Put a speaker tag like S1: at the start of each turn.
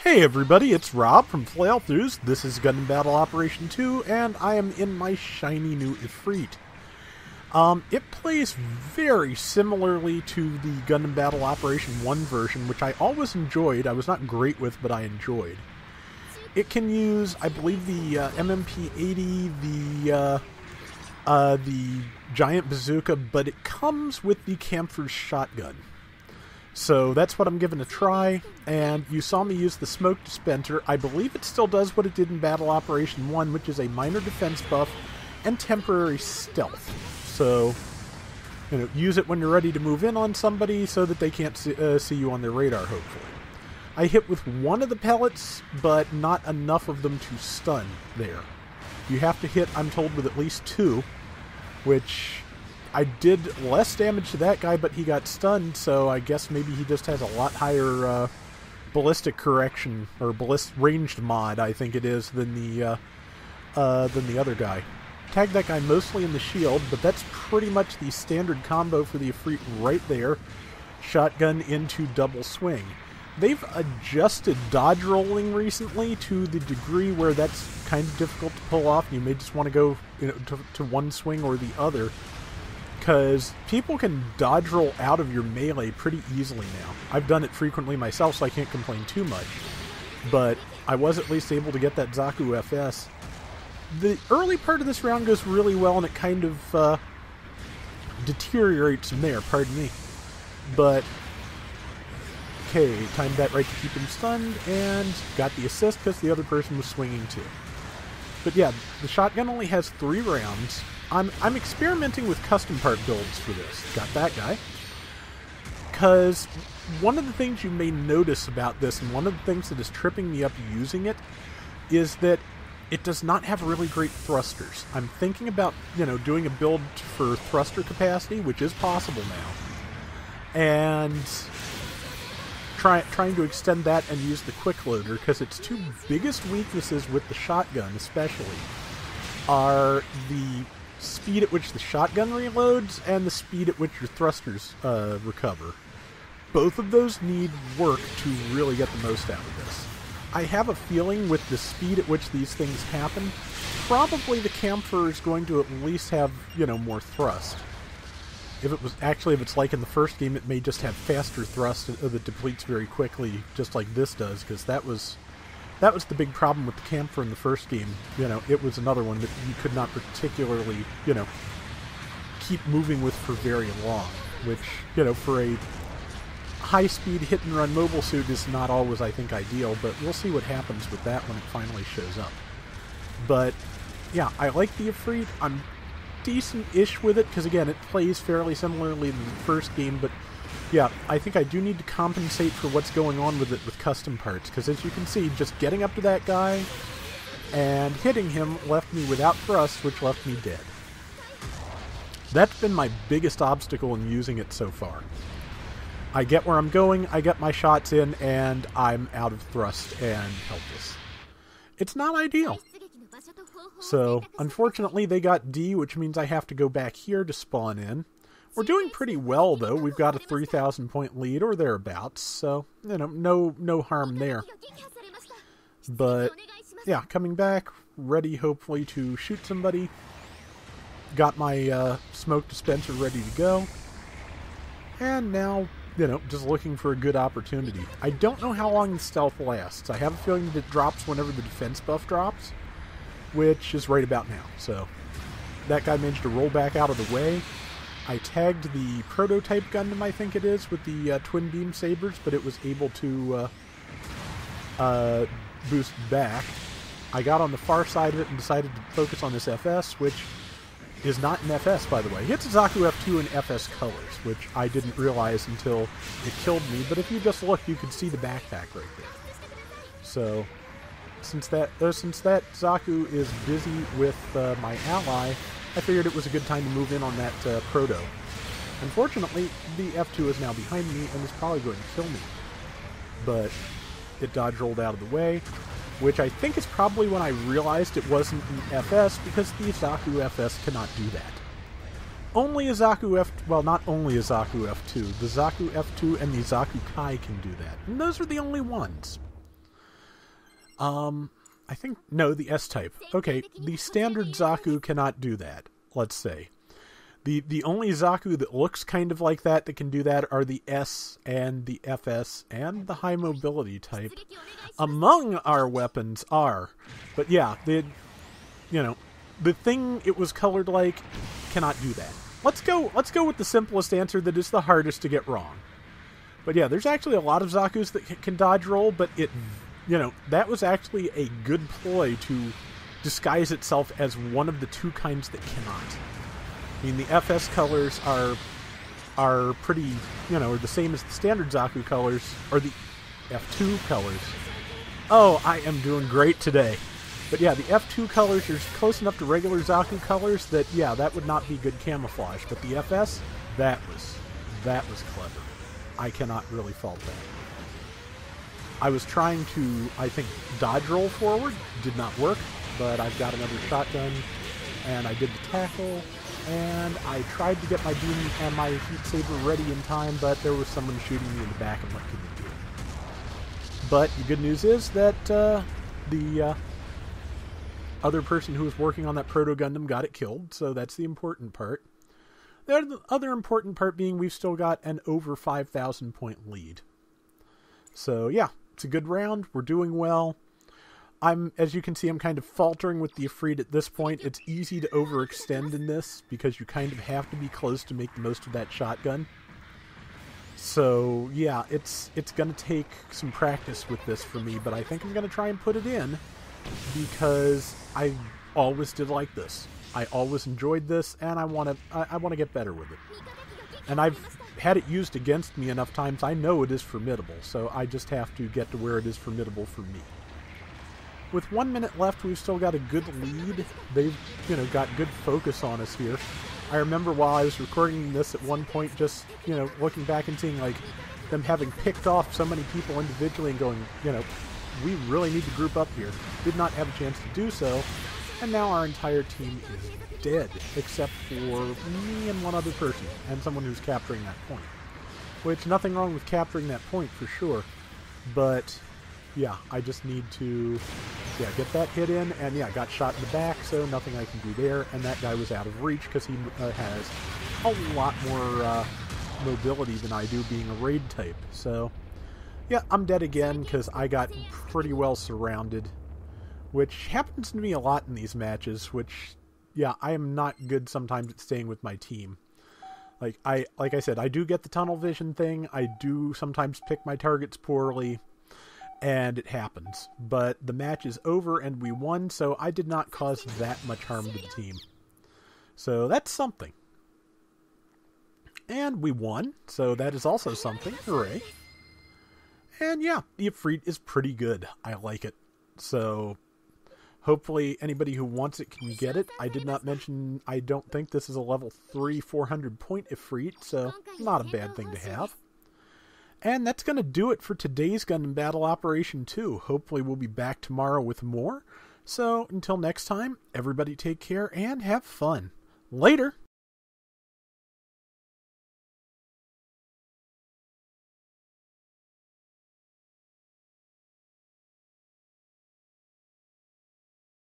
S1: Hey everybody, it's Rob from Flailthroughs. This is Gundam Battle Operation 2, and I am in my shiny new Efreet. It plays very similarly to the Gundam Battle Operation 1 version, which I always enjoyed. I was not great with, but I enjoyed. It can use, I believe, the MMP-80, the giant bazooka, but it comes with the Kampfer's shotgun. So that's what I'm giving a try, and you saw me use the smoke dispenser. I believe it still does what it did in Battle Operation 1, which is a minor defense buff and temporary stealth. So, use it when you're ready to move in on somebody so that they can't see you on their radar, hopefully. I hit with one of the pellets, but not enough of them to stun there. You have to hit, I'm told, with at least two, which I did less damage to that guy, but he got stunned, so I guess maybe he just has a lot higher ballistic correction, or ranged mod, I think it is, than the other guy. Tagged that guy mostly in the shield, but that's pretty much the standard combo for the Efreet right there. Shotgun into double swing. They've adjusted dodge rolling recently to the degree where that's kind of difficult to pull off, and you may just want to go to one swing or the other, because people can dodge roll out of your melee pretty easily now. I've done it frequently myself, so I can't complain too much. But I was at least able to get that Zaku FS. The early part of this round goes really well, and it kind of deteriorates from there, pardon me. But, okay, timed that right to keep him stunned, and got the assist because the other person was swinging too. But yeah, the shotgun only has 3 rounds. I'm experimenting with custom part builds for this. Got that guy. Because one of the things you may notice about this, and one of the things that is tripping me up using it, is that it does not have really great thrusters. I'm thinking about, doing a build for thruster capacity, which is possible now. And trying to extend that and use the quick loader, because its two biggest weaknesses with the shotgun especially are the speed at which the shotgun reloads and the speed at which your thrusters recover. Both of those need work to really get the most out of this. I have a feeling with the speed at which these things happen, probably the Kampfer is going to at least have, more thrust. If it's like in the first game, it may just have faster thrust that depletes very quickly, just like this does, because that was the big problem with the Kampfer in the first game. It was another one that you could not particularly, keep moving with for very long, which, for a high-speed hit-and-run mobile suit is not always, I think, ideal, but we'll see what happens with that when it finally shows up. But, yeah, I like the Efreet. I'm decent-ish with it, because, again, it plays fairly similarly to the first game, but yeah, I think I do need to compensate for what's going on with it with custom parts, because as you can see, just getting up to that guy and hitting him left me without thrust, which left me dead. That's been my biggest obstacle in using it so far. I get where I'm going, I get my shots in, and I'm out of thrust and helpless. It's not ideal. So, unfortunately, they got D, which means I have to go back here to spawn in. We're doing pretty well, though. We've got a 3,000 point lead, or thereabouts, so, no harm there. But, yeah, coming back, ready, hopefully, to shoot somebody. Got my smoke dispenser ready to go. And now, just looking for a good opportunity. I don't know how long the stealth lasts. I have a feeling that it drops whenever the defense buff drops, which is right about now. So, that guy managed to roll back out of the way. I tagged the prototype Gundam, I think it is, with the twin beam sabers, but it was able to boost back. I got on the far side of it and decided to focus on this FS, which is not an FS, by the way. It's a Zaku F2 in FS colors, which I didn't realize until it killed me, but if you just look, you can see the backpack right there. So, since that Zaku is busy with my ally, I figured it was a good time to move in on that proto. Unfortunately, the F2 is now behind me and is probably going to kill me. But it dodge rolled out of the way, which I think is probably when I realized it wasn't an FS, because the Zaku FS cannot do that. Only a Zaku F... well, not only a Zaku F2. The Zaku F2 and the Zaku Kai can do that. And those are the only ones. I think, no, the S-type. Okay, the standard Zaku cannot do that, let's say. The only Zaku that looks kind of like that can do that are the S and the FS and the high mobility type. Among our weapons are. But yeah, the thing it was colored like cannot do that. Let's go with the simplest answer that is the hardest to get wrong. But yeah, there's actually a lot of Zakus that can dodge roll, but that was actually a good ploy to disguise itself as one of the two kinds that cannot. I mean, the FS colors are pretty, are the same as the standard Zaku colors, or the F2 colors. Oh, I am doing great today. But yeah, the F2 colors are close enough to regular Zaku colors that, yeah, that would not be good camouflage. But the FS, that was clever. I cannot really fault that. I was trying to, I think, dodge roll forward. Did not work, but I've got another shotgun, and I did the tackle. And I tried to get my beam and my heat saber ready in time, but there was someone shooting me in the back, and what can you do? But the good news is that the other person who was working on that Proto Gundam got it killed, so that's the important part. The other important part being we've still got an over 5,000 point lead. So yeah, it's a good round. We're doing well. As you can see, I'm kind of faltering with the Efreet at this point. It's easy to overextend in this because you kind of have to be close to make the most of that shotgun. So yeah, it's going to take some practice with this for me, but I think I'm going to try and put it in because I always did like this. I always enjoyed this, and I want to get better with it. And I've had it used against me enough times. I know it is formidable, so I just have to get to where it is formidable for me. With 1 minute left, we've still got a good lead. They've, got good focus on us here. I remember while I was recording this at one point, just, looking back and seeing, like, them having picked off so many people individually and going, we really need to group up here. Did not have a chance to do so. And now our entire team is dead, except for me and one other person, and someone who's capturing that point. Which, nothing wrong with capturing that point, for sure. But yeah, I just need to get that hit in, and yeah, got shot in the back, so nothing I can do there, and that guy was out of reach because he has a lot more mobility than I do, being a raid type. So yeah, I'm dead again because I got pretty well surrounded, which happens to me a lot in these matches, which, yeah, I am not good sometimes at staying with my team. Like I said, I do get the tunnel vision thing, I do sometimes pick my targets poorly, and it happens. But the match is over and we won, so I did not cause that much harm to the team. So that's something. And we won, so that is also something. Hooray. And yeah, the Efreet is pretty good. I like it. So hopefully anybody who wants it can get it. I did not mention, I don't think this is a level 3 400 point Efreet, so not a bad thing to have. And that's going to do it for today's Gundam Battle Operation 2. Hopefully we'll be back tomorrow with more. So until next time, everybody take care and have fun. Later!